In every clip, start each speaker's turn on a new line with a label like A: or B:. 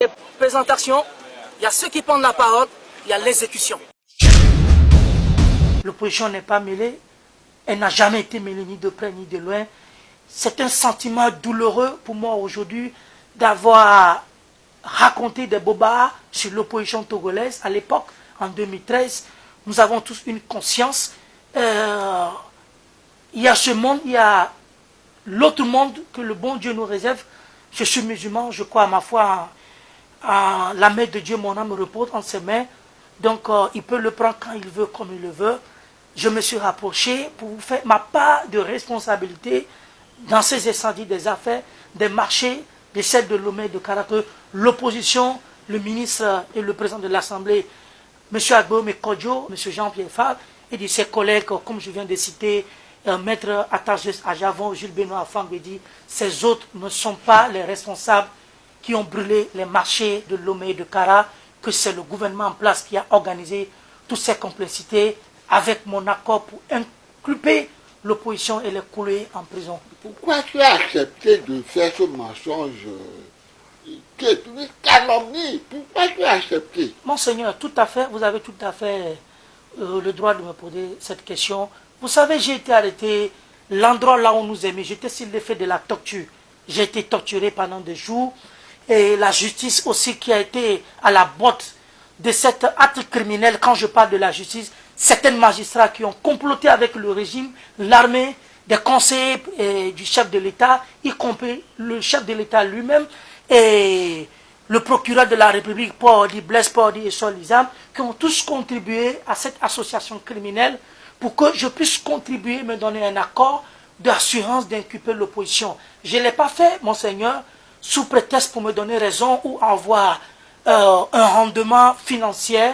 A: Les présentations, il y a ceux qui prennent la parole, il y a l'exécution. L'opposition n'est pas mêlée, elle n'a jamais été mêlée ni de près ni de loin. C'est un sentiment douloureux pour moi aujourd'hui d'avoir raconté des bobards sur l'opposition togolaise. À l'époque, en 2013, nous avons tous une conscience. Il y a ce monde, il y a l'autre monde que le bon Dieu nous réserve. Je suis musulman, je crois à ma foi à la main de Dieu, mon âme repose en ses mains. Donc il peut le prendre quand il veut, comme il le veut. Je me suis rapproché pour vous faire ma part de responsabilité dans ces incendies des affaires, des marchés, de celles de Lomé et de Kara, que l'opposition, le ministre et le président de l'Assemblée, M. Agboume Kodjo, M. Jean-Pierre Fall, et de ses collègues, comme je viens de citer, Maître Attages Ajavon, Jules Benoît Fangwedi, ces autres ne sont pas les responsables qui ont brûlé les marchés de Lomé et de Kara, que c'est le gouvernement en place qui a organisé toutes ces complicités avec mon accord pour inculper l'opposition et les couler en prison.
B: Pourquoi tu as accepté de faire ce mensonge qui est une calomnie? Pourquoi tu as accepté?
A: Monseigneur, tout à fait, vous avez tout à fait le droit de me poser cette question. Vous savez, j'ai été arrêté, l'endroit là où on nous aimait, j'étais sur l'effet de la torture. J'ai été torturé pendant des jours. Et la justice aussi qui a été à la botte de cet acte criminel. Quand je parle de la justice, certains magistrats qui ont comploté avec le régime, l'armée, des conseillers du chef de l'État, y compris le chef de l'État lui-même, et le procureur de la République, Blaise Paul et Sol Lizam, qui ont tous contribué à cette association criminelle pour que je puisse contribuer, me donner un accord d'assurance d'inculper l'opposition. Je ne l'ai pas fait, monseigneur, sous prétexte pour me donner raison ou avoir un rendement financier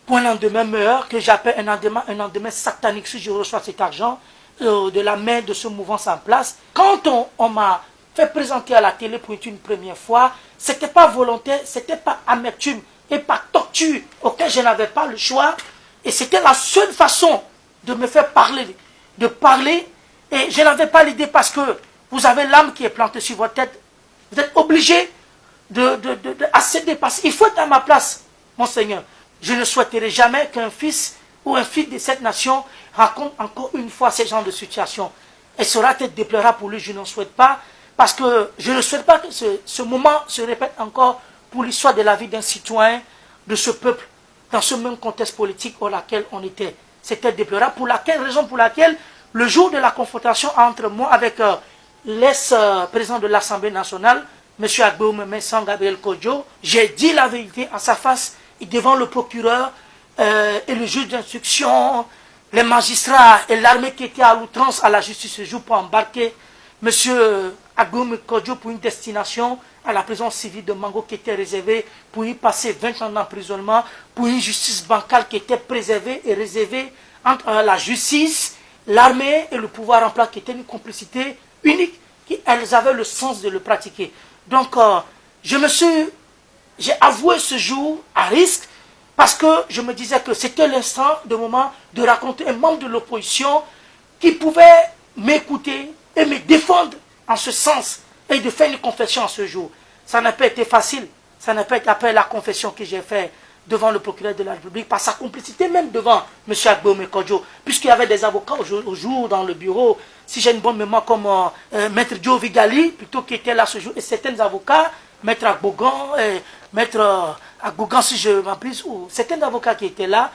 A: pour un lendemain meilleur, que j'appelle un lendemain satanique si je reçois cet argent de la main de ce mouvement en place. Quand on m'a fait présenter à la télé pour une première fois, ce n'était pas volontaire, ce n'était pas amertume et pas torture auquel je n'avais pas le choix. Et c'était la seule façon de me faire parler, et je n'avais pas l'idée parce que vous avez l'âme qui est plantée sur votre tête. Vous êtes obligé d'accéder parce qu'il faut être à ma place, monseigneur. Je ne souhaiterais jamais qu'un fils ou un fils de cette nation raconte encore une fois ce genre de situation. Elle sera peut-être déplorable pour lui, je n'en souhaite pas, parce que je ne souhaite pas que ce moment se répète encore pour l'histoire de la vie d'un citoyen de ce peuple, dans ce même contexte politique dans lequel on était. C'était déplorable, pour laquelle raison pour laquelle le jour de la confrontation entre moi avec l'ex-président de l'Assemblée nationale, M. Agboume Gabriel Kodjo, j'ai dit la vérité à sa face, et devant le procureur et le juge d'instruction, les magistrats et l'armée qui était à l'outrance à la justice ce jour pour embarquer M. Agboume Kodjo pour une destination à la prison civile de Mango qui était réservée pour y passer 20 ans d'emprisonnement, pour une justice bancale qui était préservée et réservée entre la justice, l'armée et le pouvoir en place, qui était une complicité unique, elles avaient le sens de le pratiquer. Donc, j'ai avoué ce jour à risque, parce que je me disais que c'était l'instant, de moment, de raconter un membre de l'opposition qui pouvait m'écouter et me défendre en ce sens, et de faire une confession en ce jour. Ça n'a pas été facile, ça n'a pas été après la confession que j'ai faite devant le procureur de la République, par sa complicité même devant M. Agboume Kodjo, puisqu'il y avait des avocats au jour dans le bureau, si j'ai une bonne mémoire, comme Maître Joe Vigali, plutôt qui était là ce jour, et certains avocats, Maître Agbougan, Maître Agbougan, si je m'appelle, ou certains avocats qui étaient là,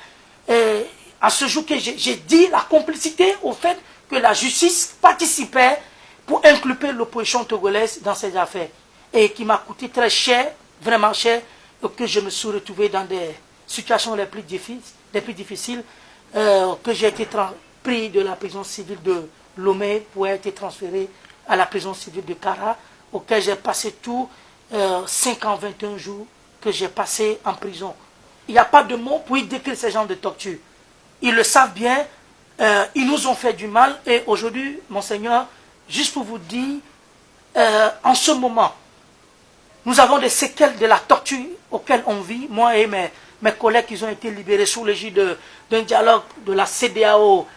A: et à ce jour que j'ai dit la complicité au fait que la justice participait pour inculper l'opposition togolaise dans ces affaires, et qui m'a coûté très cher, vraiment cher, que je me suis retrouvé dans des situations les plus difficiles, que j'ai été pris de la prison civile de Lomé pour être transféré à la prison civile de Kara, auquel j'ai passé tout 5 ans, 21 jours que j'ai passé en prison. Il n'y a pas de mots pour y décrire ce genre de torture. Ils le savent bien, ils nous ont fait du mal, et aujourd'hui, monseigneur, juste pour vous dire, en ce moment, nous avons des séquelles de la torture auquel on vit, moi et mes collègues qui ont été libérés sous l'égide d'un dialogue de la CEDEAO,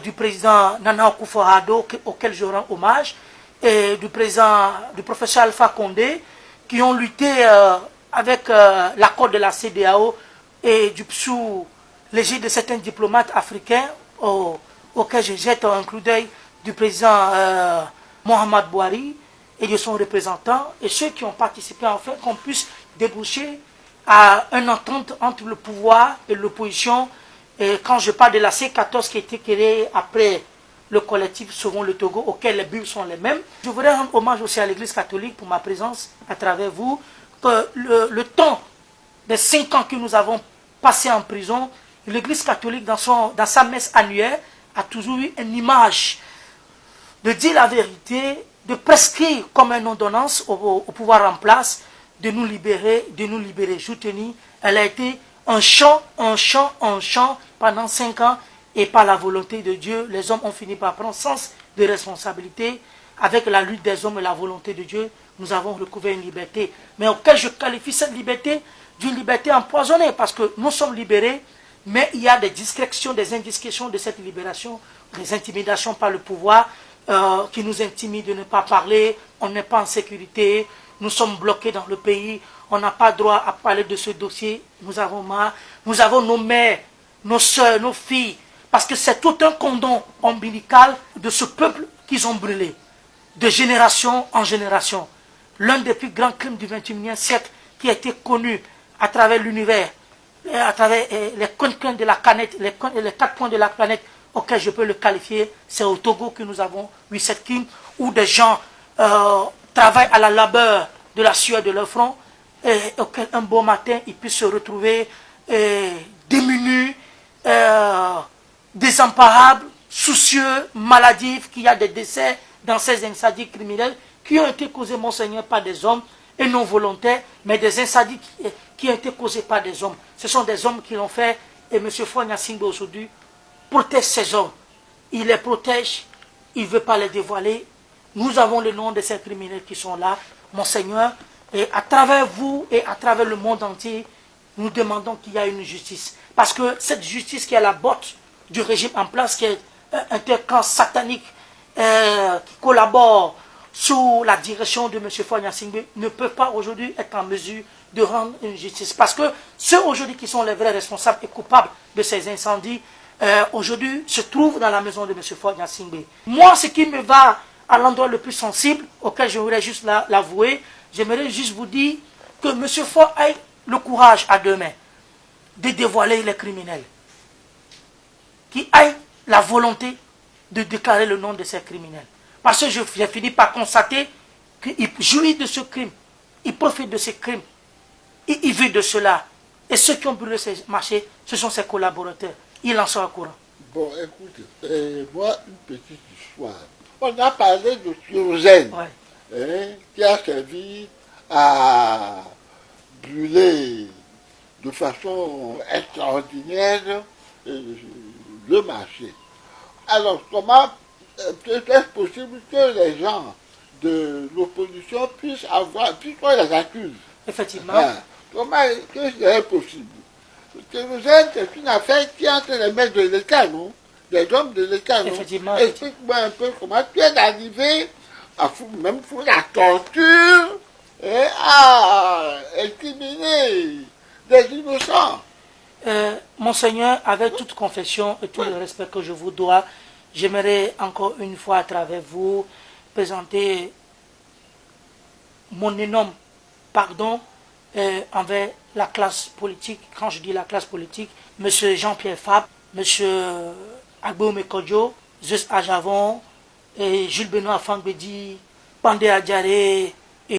A: du président Nana Akufo-Addo, auquel je rends hommage, et du professeur Alpha Condé, qui ont lutté avec l'accord de la CEDEAO et sous l'égide de certains diplomates africains auxquels je jette un coup d'œil du président Mohamed Bouhari et de son représentant, et ceux qui ont participé en fait qu'on puisse déboucher à une entente entre le pouvoir et l'opposition. Et quand je parle de la C14 qui a été créée après le collectif Sauvons le Togo, auquel les bulles sont les mêmes, je voudrais rendre hommage aussi à l'Église catholique pour ma présence à travers vous, que le temps des 5 ans que nous avons passé en prison, l'Église catholique dans sa messe annuelle a toujours eu une image de dire la vérité, de prescrire comme une ordonnance au pouvoir en place, de nous libérer, Je tenais, elle a été un chant pendant 5 ans, et par la volonté de Dieu, les hommes ont fini par prendre sens de responsabilité. Avec la lutte des hommes et la volonté de Dieu, nous avons recouvert une liberté, mais auquel je qualifie cette liberté d'une liberté empoisonnée, parce que nous sommes libérés, mais il y a des discrétions, des indiscrétions de cette libération, des intimidations par le pouvoir, qui nous intimident de ne pas parler, on n'est pas en sécurité, nous sommes bloqués dans le pays, on n'a pas droit à parler de ce dossier, nous avons marre, nous avons nos mères, nos soeurs, nos filles, parce que c'est tout un cordon ombilical de ce peuple qu'ils ont brûlé, de génération en génération. L'un des plus grands crimes du XXIe siècle qui a été connu à travers l'univers, à travers les coins de la planète, les 4 coins de la planète, auquel je peux le qualifier, c'est au Togo que nous avons eu cette crime, où des gens travaillent à la labeur de la sueur de leur front, et auquel un beau matin, ils puissent se retrouver démunis, désamparables, soucieux, maladifs, qu'il y a des décès dans ces incendies criminels qui ont été causés, Monseigneur, par des hommes, et non volontaires, mais des incendies qui ont été causés par des hommes. Ce sont des hommes qui l'ont fait, et M. Faure Gnassingbé aujourd'hui protège ces hommes. Il les protège, il ne veut pas les dévoiler. Nous avons le nom de ces criminels qui sont là, Monseigneur, et à travers vous et à travers le monde entier, nous demandons qu'il y ait une justice. Parce que cette justice qui est à la botte du régime en place, qui est un camp satanique, qui collabore sous la direction de M. Faure Gnassingbé, ne peut pas aujourd'hui être en mesure de rendre une justice. Parce que ceux aujourd'hui qui sont les vrais responsables et coupables de ces incendies, aujourd'hui se trouvent dans la maison de M. Faure Gnassingbé. Moi, ce qui me va à l'endroit le plus sensible, auquel je voudrais juste l'avouer, j'aimerais juste vous dire que M. Faure ait le courage à 2 mains de dévoiler les criminels, qui ait la volonté de déclarer le nom de ces criminels. Parce que j'ai fini par constater qu'il jouit de ce crime, il profite de ce crime, il vit de cela. Et ceux qui ont brûlé ces marchés, ce sont ses collaborateurs. Il en sort au courant.
B: Bon, écoutez, moi, une petite histoire. On a parlé de kérosène, qui a servi à brûler de façon extraordinaire le marché. Alors, comment est-ce possible que les gens de l'opposition puissent on les accuse?
A: Effectivement.
B: Comment est-ce que c'est possible? Le kérosène, c'est une affaire qui est entre les mains de l'État, non? Des hommes de l'État, non?
A: Effectivement.
B: Explique-moi un peu comment tu es arrivé à même pour la torture et à éliminer des innocents.
A: Monseigneur, avec toute confession et tout le respect que je vous dois, j'aimerais encore une fois à travers vous présenter mon énorme pardon envers la classe politique. Quand je dis la classe politique, M. Jean-Pierre Fabre, M. Agbo Mekodjo, Zeus Ajavon, et Jules Benoît Fangbedi, Pandé Adjaré,